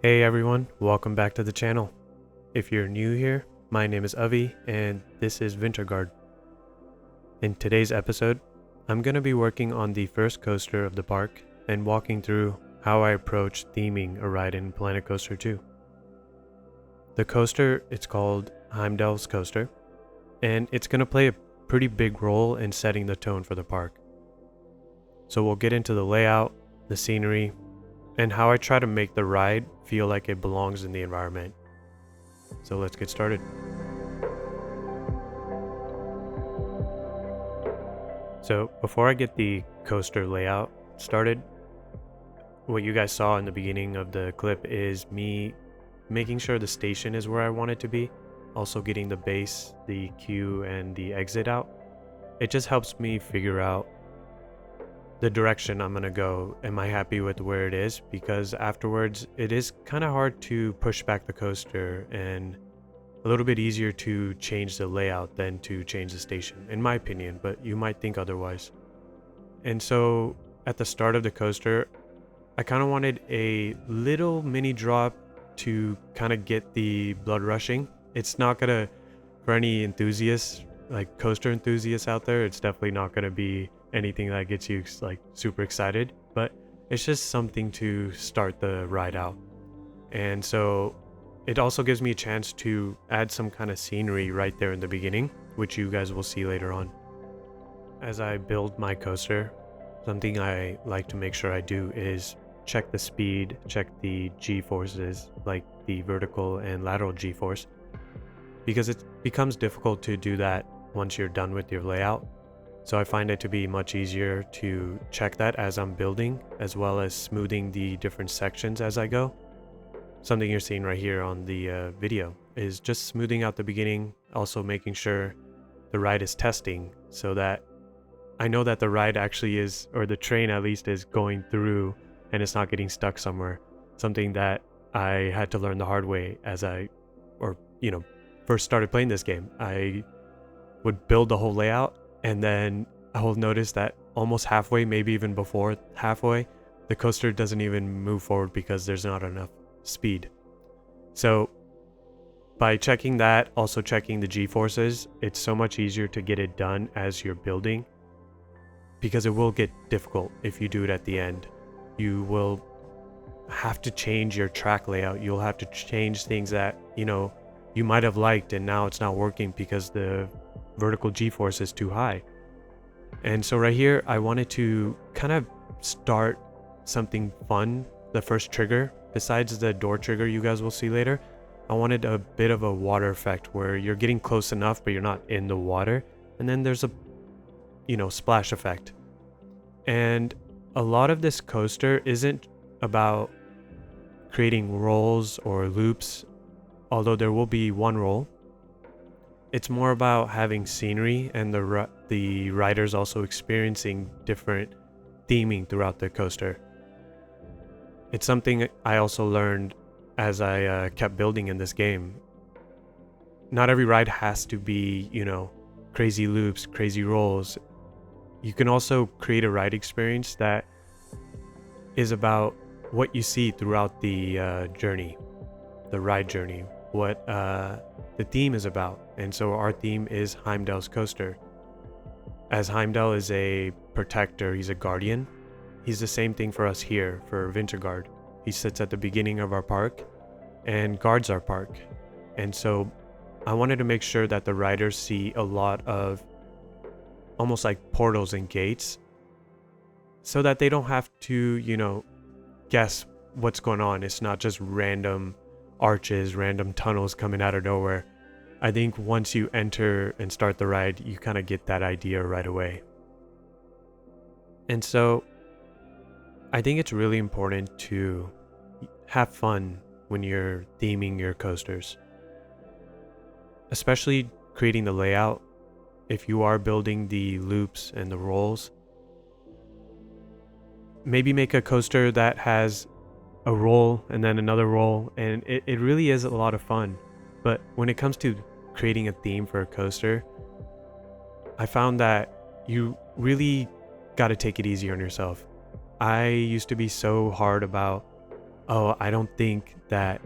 Hey everyone, welcome back to the channel. If you're new here, my name is Avi and this is VinterGard. In today's episode, I'm going to be working on the first coaster of the park and walking through how I approach theming a ride in Planet Coaster 2. The coaster, it's called Heimdall's coaster, and it's going to play a pretty big role in setting the tone for the park. So we'll get into the layout, the scenery, and how I try to make the ride feel like it belongs in the environment. So let's get started. So before I get the coaster layout started, what you guys saw in the beginning of the clip is me making sure the station is where I want it to be, also getting the base, the queue, and the exit out. It just helps me figure out the direction I'm gonna go. Am I happy with where it is? Because afterwards it is kind of hard to push back the coaster and a little bit easier to change the layout than to change the station, in my opinion, but you might think otherwise. And so at the start of the coaster, I kind of wanted a little mini drop to kind of get the blood rushing. It's not gonna, for any enthusiasts, like coaster enthusiasts out there, it's definitely not gonna be anything that gets you like super excited, but it's just something to start the ride out. And so it also gives me a chance to add some kind of scenery right there in the beginning, which you guys will see later on. As I build my coaster, something I like to make sure I do is check the speed, check the G-forces, like the vertical and lateral G-force, because it becomes difficult to do that once you're done with your layout. So I find it to be much easier to check that as I'm building, as well as smoothing the different sections as I go. Something you're seeing right here on the video is just smoothing out the beginning, also making sure the ride is testing so that I know that the ride actually is, or the train at least, is going through and it's not getting stuck somewhere. Something that I had to learn the hard way as first started playing this game. I would build the whole layout, and then I will notice that almost halfway, maybe even before halfway, the coaster doesn't even move forward because there's not enough speed. So by checking that, also checking the G-forces, it's so much easier to get it done as you're building, because it will get difficult if you do it at the end. You will have to change your track layout. You'll have to change things that, you might have liked and now it's not working because the vertical G-force is too high. And so right here, I wanted to kind of start something fun. The first trigger, besides the door trigger you guys will see later, I wanted a bit of a water effect where you're getting close enough but you're not in the water, and then there's a splash effect. And a lot of this coaster isn't about creating rolls or loops, although there will be one roll. It's more about having scenery and the riders also experiencing different theming throughout the coaster. It's something I also learned as I kept building in this game. Not every ride has to be, crazy loops, crazy rolls. You can also create a ride experience that is about what you see throughout the journey, the ride journey, what the theme is about. And so our theme is Heimdall's coaster. As Heimdall is a protector, he's a guardian. He's the same thing for us here for VinterGard. He sits at the beginning of our park and guards our park. And so I wanted to make sure that the riders see a lot of almost like portals and gates, so that they don't have to, guess what's going on. It's not just random arches, random tunnels coming out of nowhere. I think once you enter and start the ride, you kind of get that idea right away. And so I think it's really important to have fun when you're theming your coasters, especially creating the layout. If you are building the loops and the rolls, maybe make a coaster that has a roll and then another roll, and it really is a lot of fun. But when it comes to creating a theme for a coaster, I found that you really got to take it easy on yourself. I used to be so hard about oh, I don't think that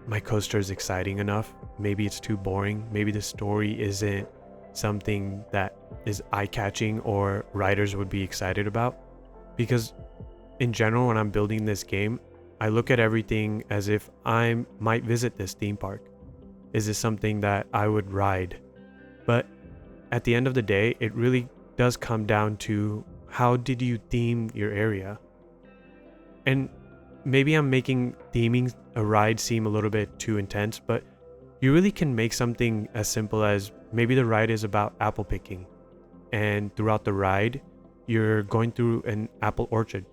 my coaster is exciting enough. Maybe it's too boring. Maybe the story isn't something that is eye-catching or writers would be excited about. Because in general, when I'm building this game, I look at everything as if I might visit this theme park. Is this something that I would ride? But at the end of the day, it really does come down to how did you theme your area? And maybe I'm making theming a ride seem a little bit too intense, but you really can make something as simple as maybe the ride is about apple picking. And throughout the ride, you're going through an apple orchard.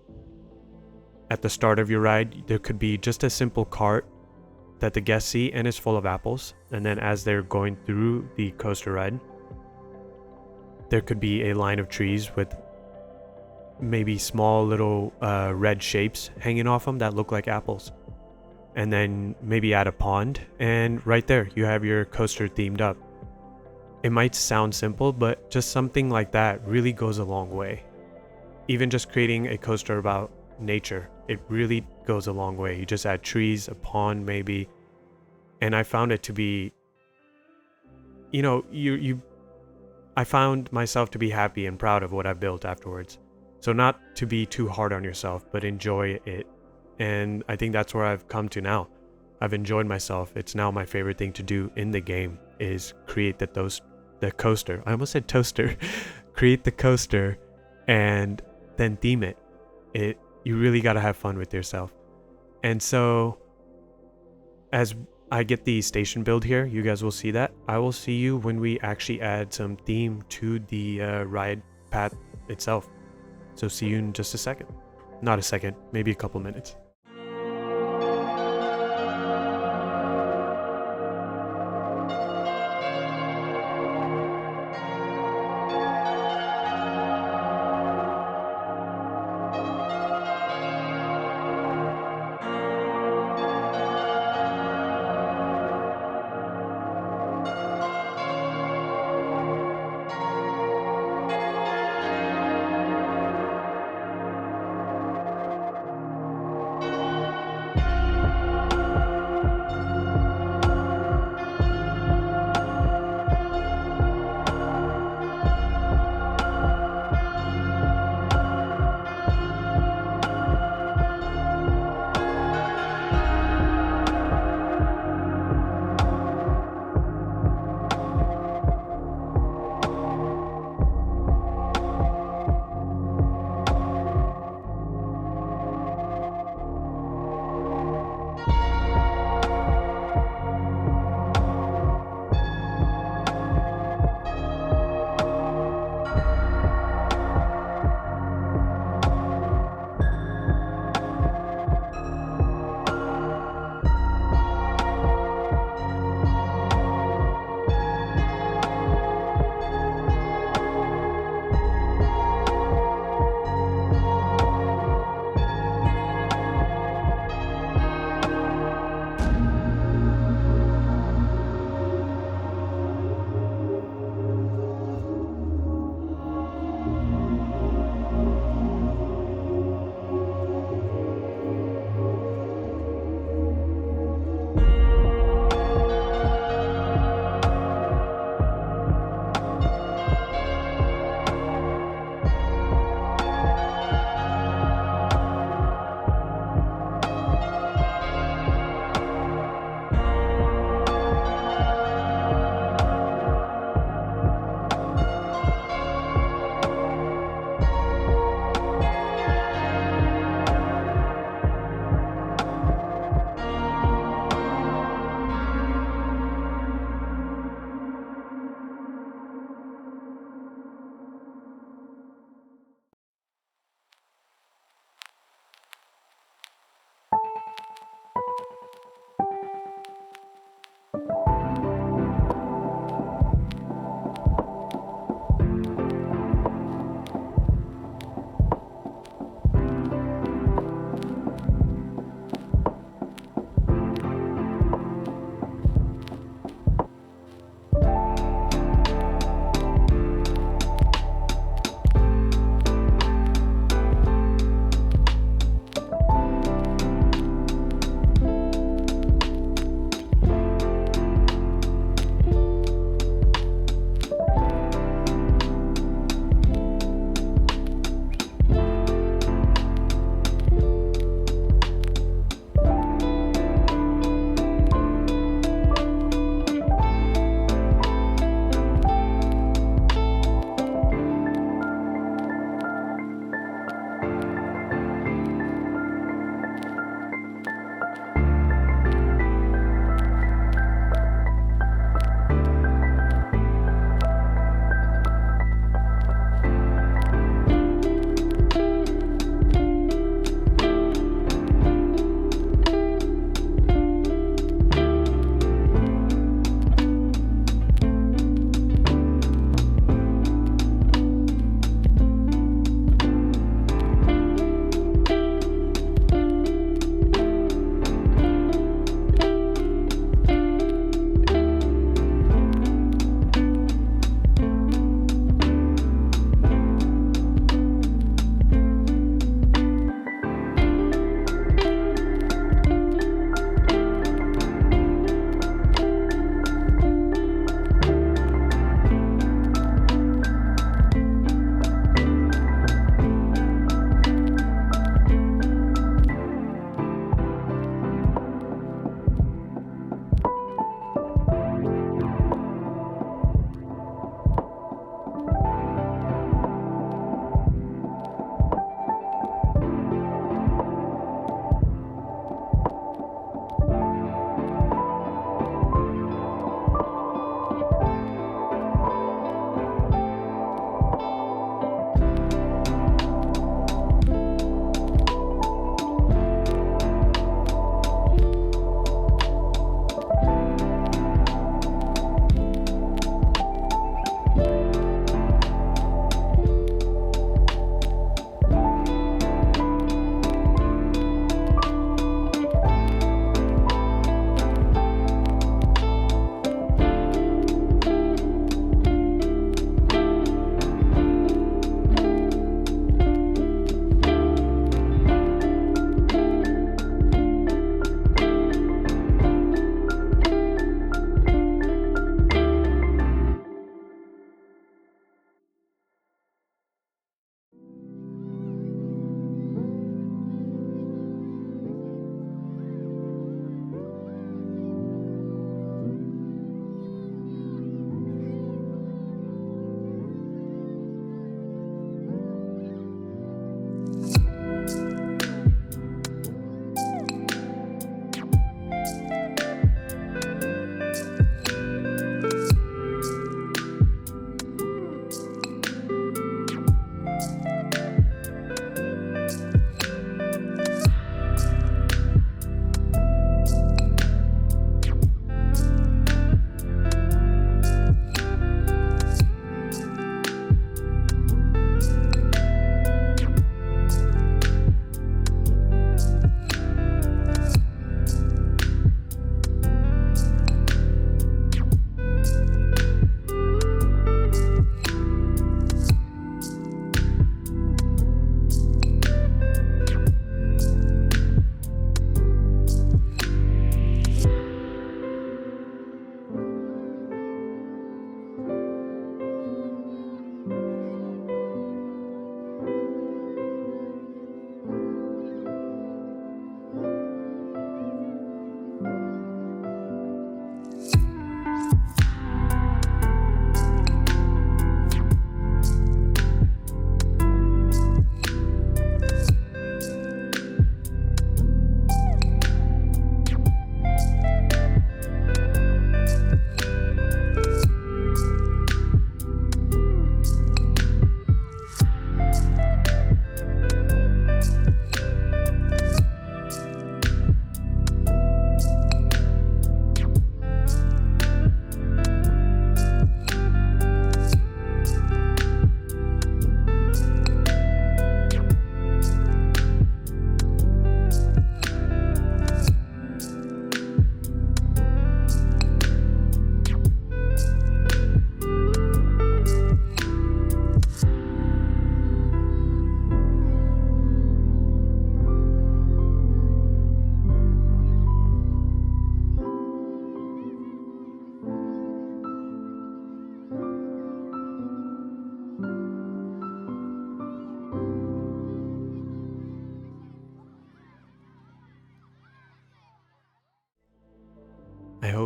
At the start of your ride, there could be just a simple cart that the guests see and is full of apples. And then as they're going through the coaster ride, there could be a line of trees with maybe small little red shapes hanging off them that look like apples. And then maybe add a pond, and right there you have your coaster themed up. It might sound simple, but just something like that really goes a long way. Even just creating a coaster about nature, it really goes a long way. You just add trees, a pond maybe, and I found it to be, I found myself to be happy and proud of what I built afterwards. So not to be too hard on yourself, but enjoy it. And I think that's where I've come to now. I've enjoyed myself. It's now my favorite thing to do in the game is create the coaster. I almost said toaster. Create the coaster and then theme it. You really got to have fun with yourself. And so as I get the station build here, you guys will see that. I will see you when we actually add some theme to the ride path itself. So see you in just a second. Not a second, maybe a couple minutes.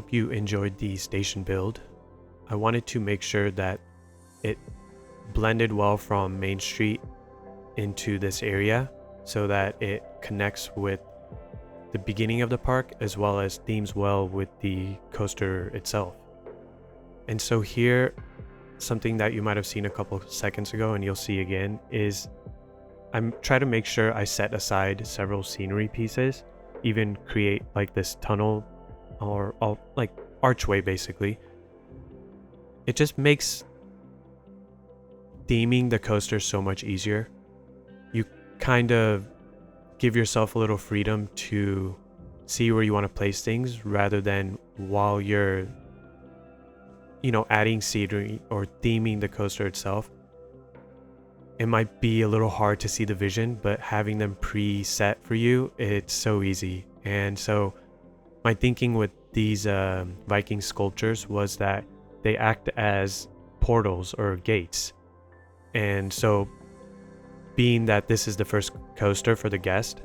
hope you enjoyed the station build. I wanted to make sure that it blended well from Main Street into this area so that it connects with the beginning of the park as well as themes well with the coaster itself. And so here, something that you might have seen a couple seconds ago and you'll see again is I'm trying to make sure I set aside several scenery pieces, even create like this tunnel or like archway basically. It just makes theming the coaster so much easier. You kind of give yourself a little freedom to see where you want to place things rather than while you're, you know, adding scenery or theming the coaster itself. It might be a little hard to see the vision, but having them preset for you, it's so easy. And so my thinking with these Viking sculptures was that they act as portals or gates. And so being that this is the first coaster for the guest,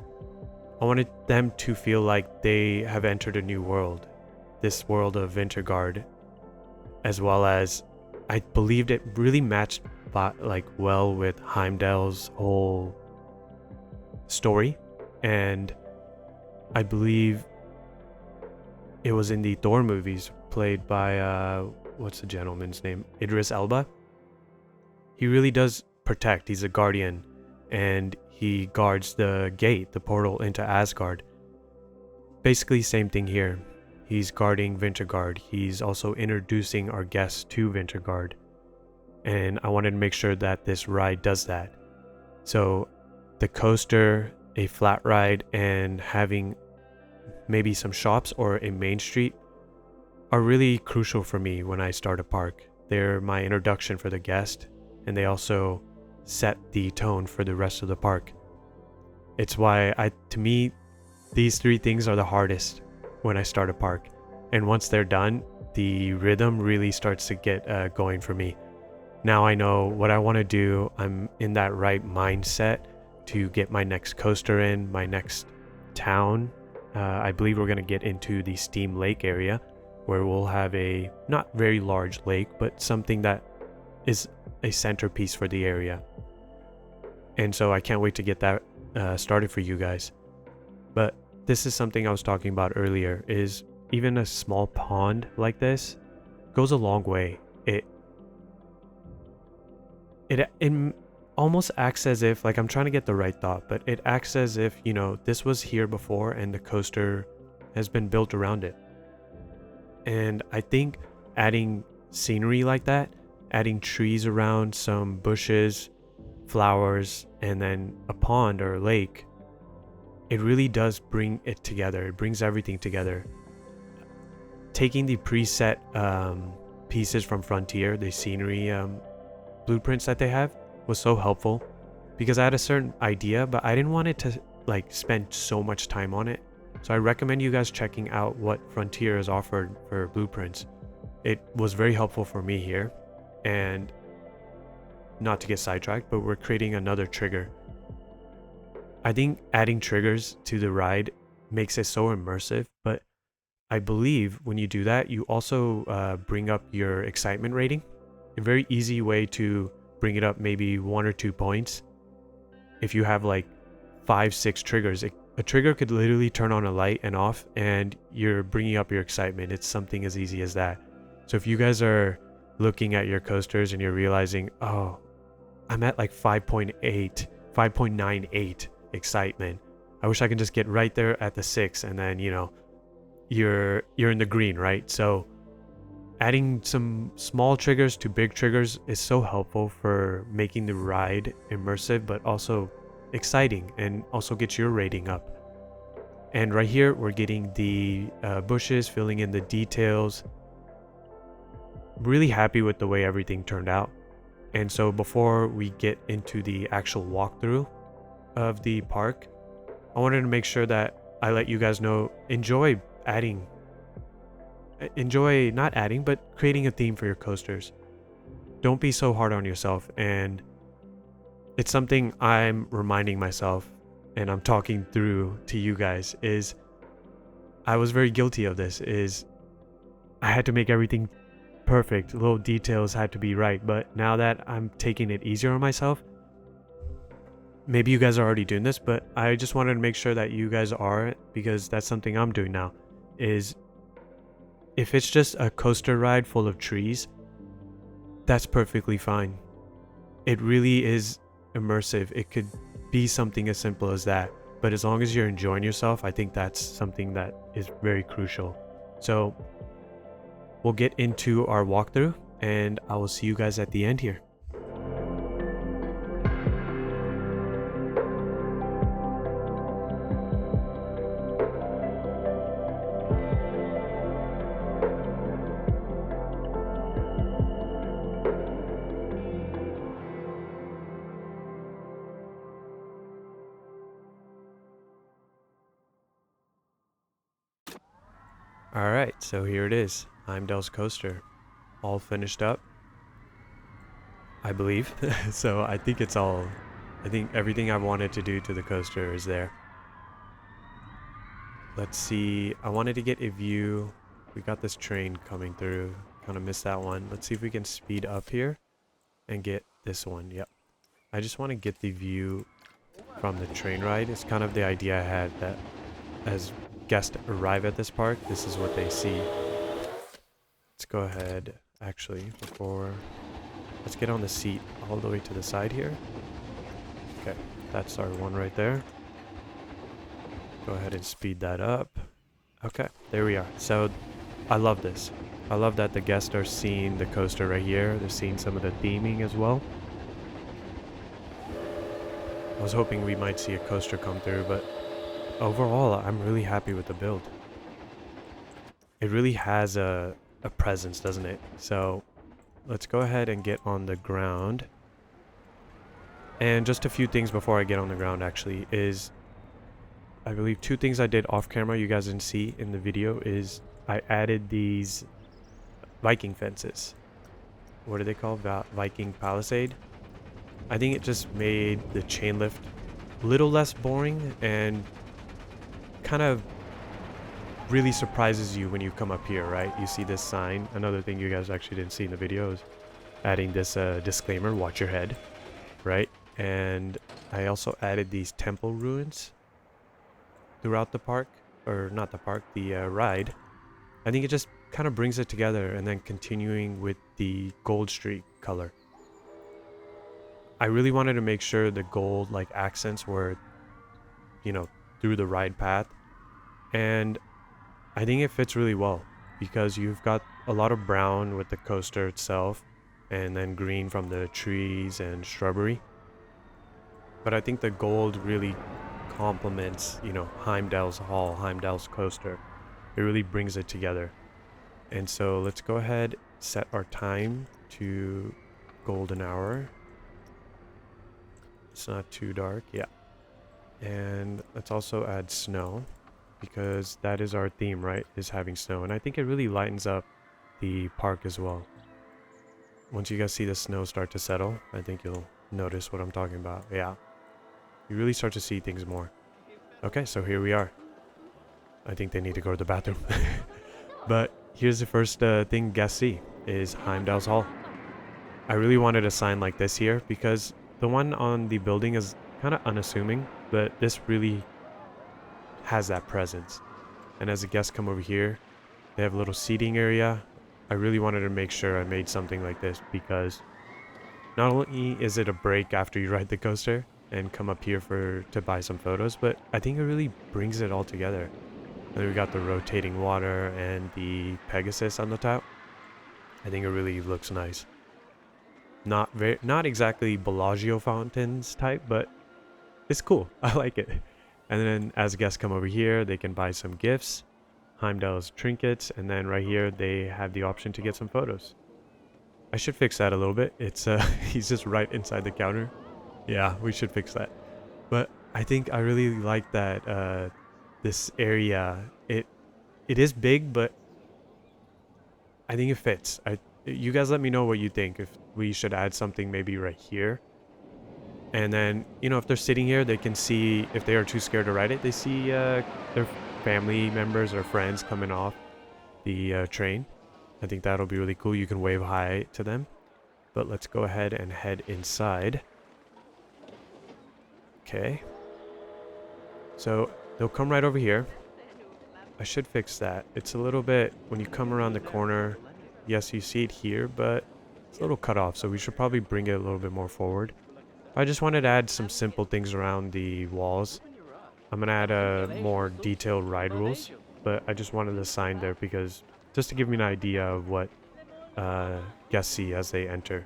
I wanted them to feel like they have entered a new world, this world of VinterGard, as well as I believed it really matched like well with Heimdall's whole story. And I believe it was in the Thor movies played by what's the gentleman's name, Idris Elba. He really does protect. He's a guardian and he guards the gate, the portal into Asgard. Basically same thing here. He's guarding VinterGard. He's also introducing our guests to VinterGard. And I wanted to make sure that this ride does that. So the coaster, a flat ride, and having maybe some shops or a main street are really crucial for me when I start a park. They're my introduction for the guest, and they also set the tone for the rest of the park. It's why to me, these three things are the hardest when I start a park. And once they're done, the rhythm really starts to get going for me. Now I know what I want to do. I'm in that right mindset to get my next coaster in, my next town. I believe we're going to get into the Steam Lake area where we'll have a not very large lake, but something that is a centerpiece for the area. And so I can't wait to get that started for you guys. But this is something I was talking about earlier, is even a small pond like this goes a long way. It almost acts as if, like, I'm trying to get the right thought, but it acts as if, you know, this was here before and the coaster has been built around it. And I think adding scenery like that, adding trees around, some bushes, flowers, and then a pond or a lake, it really does bring it together. It brings everything together. Taking the preset pieces from Frontier, the scenery blueprints that they have, was so helpful because I had a certain idea, but I didn't want it to like spend so much time on it. So I recommend you guys checking out what Frontier has offered for blueprints. It was very helpful for me here. And not to get sidetracked, but we're creating another trigger. I think adding triggers to the ride makes it so immersive, but I believe when you do that, you also bring up your excitement rating. A very easy way to bring it up, maybe 1 or 2 points. If you have like 5, 6 triggers, a trigger could literally turn on a light and off, and you're bringing up your excitement. It's something as easy as that. So if you guys are looking at your coasters and you're realizing, oh, I'm at like 5.8, 5.98 excitement. I wish I could just get right there at the 6, and then, you know, you're in the green, right? So adding some small triggers to big triggers is so helpful for making the ride immersive, but also exciting, and also gets your rating up. And right here, we're getting the bushes, filling in the details. Really happy with the way everything turned out. And so before we get into the actual walkthrough of the park, I wanted to make sure that I let you guys know, enjoy not adding, but creating a theme for your coasters. Don't be so hard on yourself. And it's something I'm reminding myself, and I'm talking through to you guys, is I was very guilty of this, is I had to make everything perfect. Little details had to be right. But now that I'm taking it easier on myself, maybe you guys are already doing this, but I just wanted to make sure that you guys are, because that's something I'm doing now, is if it's just a coaster ride full of trees, that's perfectly fine. It really is immersive. It could be something as simple as that. But as long as you're enjoying yourself, I think that's something that is very crucial. So we'll get into our walkthrough, and I will see you guys at the end here. Alright, so here it is. Heimdall's coaster. All finished up, I believe. So I think everything I wanted to do to the coaster is there. Let's see, I wanted to get a view. We got this train coming through. Kind of missed that one. Let's see if we can speed up here and get this one. Yep. I just want to get the view from the train ride. It's kind of the idea I had, that as guests arrive at this park, this is what they see. Let's go ahead, actually, let's get on the seat all the way to the side here. Okay, that's our one right there. Go ahead and speed that up. Okay, there we are. So I love this. I love that the guests are seeing the coaster right here. They're seeing some of the theming as well. I was hoping we might see a coaster come through, but overall, I'm really happy with the build. It really has a presence, doesn't it? So let's go ahead and get on the ground. And just a few things before I get on the ground, actually, is I believe 2 things I did off camera you guys didn't see in the video is I added these Viking fences. What are they called? Viking palisade. I think it just made the chain lift a little less boring, and kind of really surprises you when you come up here, right? You see this sign. Another thing you guys actually didn't see in the video is adding this disclaimer, watch your head, right? And I also added these temple ruins throughout the park, or not the park, the ride. I think it just kind of brings it together, and then continuing with the gold streak color. I really wanted to make sure the gold like accents were, you know, through the ride path, and I think it fits really well because you've got a lot of brown with the coaster itself, and then green from the trees and shrubbery. But I think the gold really complements, you know, Heimdall's hall, Heimdall's coaster. It really brings it together. And so let's go ahead, set our time to golden hour. It's not too dark, yeah. And let's also add snow, because that is our theme, right? Is having snow. And I think it really lightens up the park as well. Once you guys see the snow start to settle, I think you'll notice what I'm talking about. Yeah. You really start to see things more. Okay, so here we are. I think they need to go to the bathroom. But here's the first thing guests see is Heimdall's Hall. I really wanted a sign like this here because the one on the building is kind of unassuming, but this really has that presence. And as the guests come over here, they have a little seating area. I really wanted to make sure I made something like this because not only is it a break after you ride the coaster and come up here to buy some photos, but I think it really brings it all together. And then we got the rotating water and the Pegasus on the top. I think it really looks nice. Not exactly Bellagio fountains type, but it's cool. I like it. And then as guests come over here, they can buy some gifts, Heimdall's trinkets, and then right here they have the option to get some photos. I should fix that a little bit. It's he's just right inside the counter. Yeah, we should fix that. But I think I really like that this area. It is big, but I think it fits. You guys let me know what you think. If we should add something maybe right here. And then, you know, if they're sitting here, they can see, if they are too scared to ride it, they see their family members or friends coming off the train. I think that'll be really cool. You can wave hi to them. But let's go ahead and head inside. Okay. So they'll come right over here. I should fix that. It's a little bit, when you come around the corner, yes, you see it here, but it's a little cut off. So we should probably bring it a little bit more forward. I just wanted to add some simple things around the walls. I'm going to add more detailed ride rules, but I just wanted the sign there because just to give me an idea of what guests see as they enter.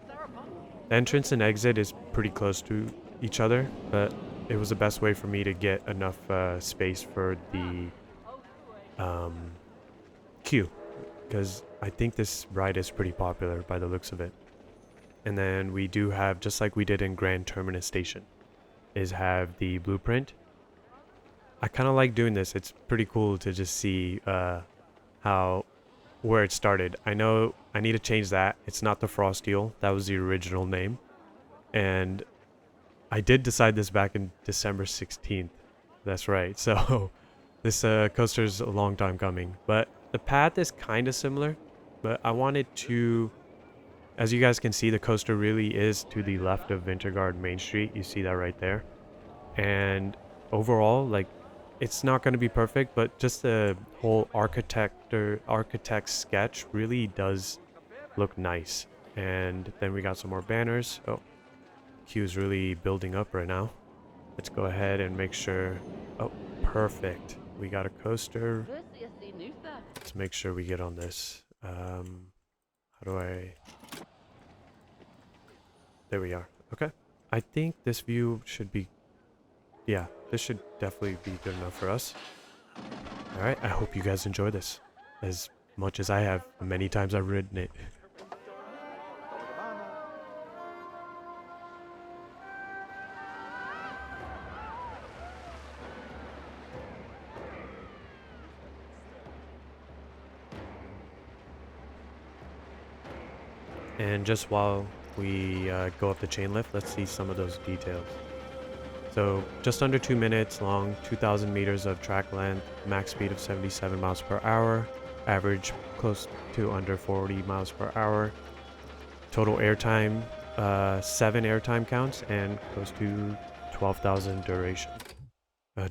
The entrance and exit is pretty close to each other, but it was the best way for me to get enough space for the queue, because I think this ride is pretty popular by the looks of it. And then we do have, just like we did in Grand Terminus Station, is have the blueprint. I kind of like doing this. It's pretty cool to just see where it started. I know I need to change that. It's not the Frosteel. That was the original name. And I did decide this back in December 16th. That's right. So this coaster's a long time coming. But the path is kind of similar. But I wanted to, as you guys can see, the coaster really is to the left of VinterGard Main Street. You see that right there. And overall, like, it's not going to be perfect, but just the whole architect sketch really does look nice. And then we got some more banners. Oh, queue's really building up right now. Let's go ahead and make sure. Oh, perfect. We got a coaster. Let's make sure we get on this. How do I... There we are. Okay. I think this view should be... Yeah, this should definitely be good enough for us. Alright, I hope you guys enjoy this as much as I have. Many times I've ridden it. And just while we go up the chain lift, let's see some of those details. So just under 2 minutes long, 2,000 meters of track length, max speed of 77 miles per hour, average close to under 40 miles per hour, total airtime, 7 airtime counts, and close to 12,000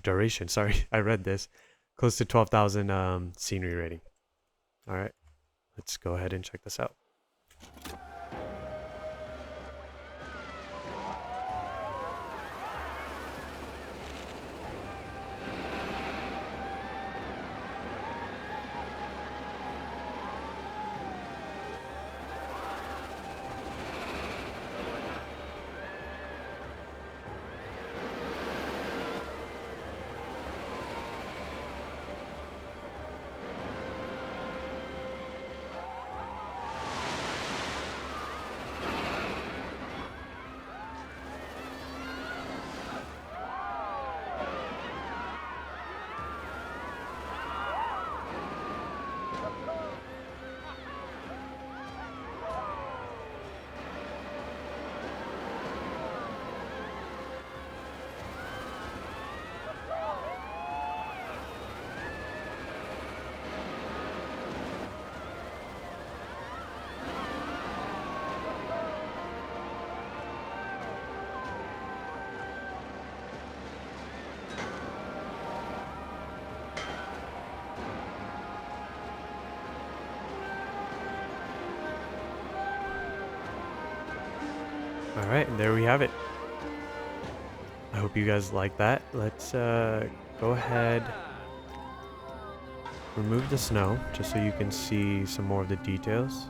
duration. Sorry, I read this. Close to 12,000 scenery rating. All right, let's go ahead and check this out. All right, and there we have it. I hope you guys like that. Let's go ahead, remove the snow just so you can see some more of the details.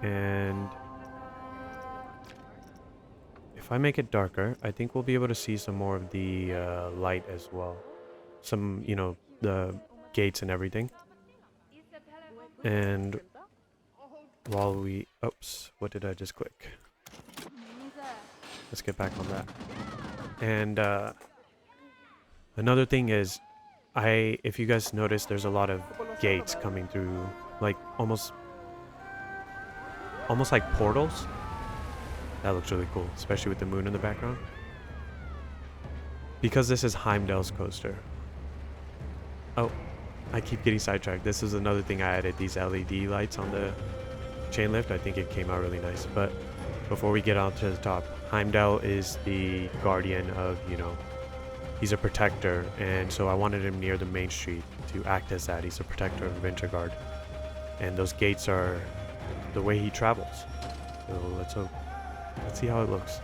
And if I make it darker, I think we'll be able to see some more of the light as well. Some, you know, the gates and everything. And while we... Oops, what did I just click? Let's get back on that. And another thing is, if you guys notice, there's a lot of gates coming through, like almost like portals. That looks really cool, especially with the moon in the background. Because this is Heimdall's coaster. Oh, I keep getting sidetracked. This is another thing I added, these LED lights on the chain lift. I think it came out really nice. But before we get on to the top, Heimdall is the guardian of, you know, he's a protector, and so I wanted him near the main street to act as that. He's a protector of VinterGard, and those gates are the way he travels. So let's see how it looks.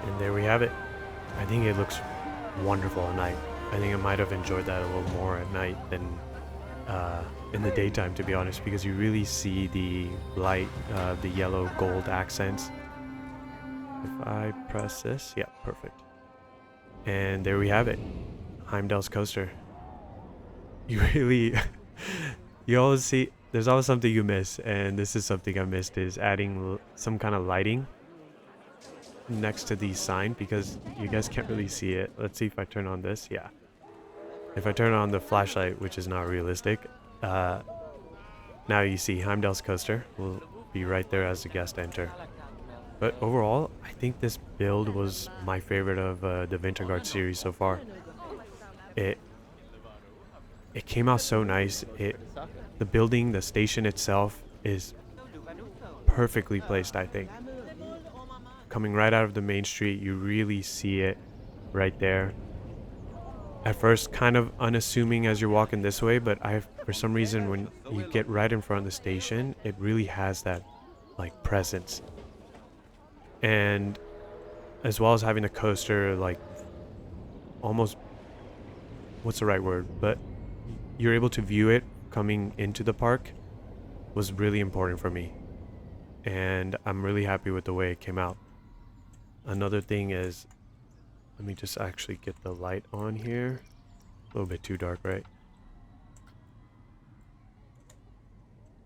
And there we have it. I think it looks wonderful at night. I think I might have enjoyed that a little more at night than in the daytime, to be honest, because you really see the light, the yellow gold accents. If I press this, yeah, perfect. And there we have it, Heimdall's coaster. You really, you always see, there's always something you miss, and this is something I missed, is adding some kind of lighting next to the sign, because you guys can't really see it. Let's see if I turn on this. Yeah, if I turn on the flashlight, which is not realistic, now you see Heimdall's coaster will be right there as the guests enter. But overall, I think this build was my favorite of the VinterGard series so far. It came out so nice. The building, the station itself is perfectly placed, I think. Coming right out of the main street, you really see it right there. At first, kind of unassuming as you're walking this way, but for some reason, when you get right in front of the station, it really has that like presence. And as well as having a coaster, like almost, what's the right word, but you're able to view it coming into the park, was really important for me. And I'm really happy with the way it came out. Another thing is, let me just actually get the light on here. A little bit too dark, right?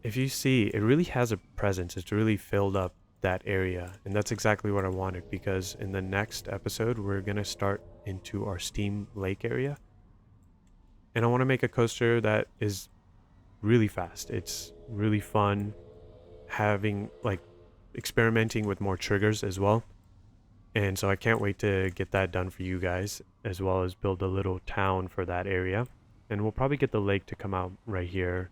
If you see, it really has a presence. It's really filled up that area, and that's exactly what I wanted, because in the next episode we're gonna start into our Steam Lake area, and I want to make a coaster that is really fast. It's really fun, having like experimenting with more triggers as well. And so I can't wait to get that done for you guys, as well as build a little town for that area. And we'll probably get the lake to come out right here,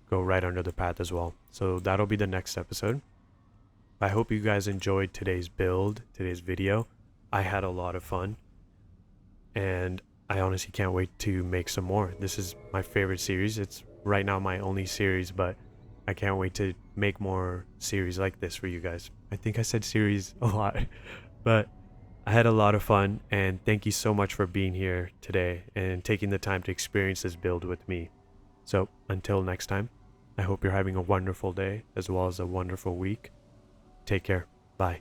go right under the path as well. So that'll be the next episode. I hope you guys enjoyed today's build, today's video. I had a lot of fun, and I honestly can't wait to make some more. This is my favorite series. It's right now my only series, but I can't wait to make more series like this for you guys. I think I said series a lot. But I had a lot of fun, and thank you so much for being here today and taking the time to experience this build with me. So until next time, I hope you're having a wonderful day as well as a wonderful week. Take care. Bye.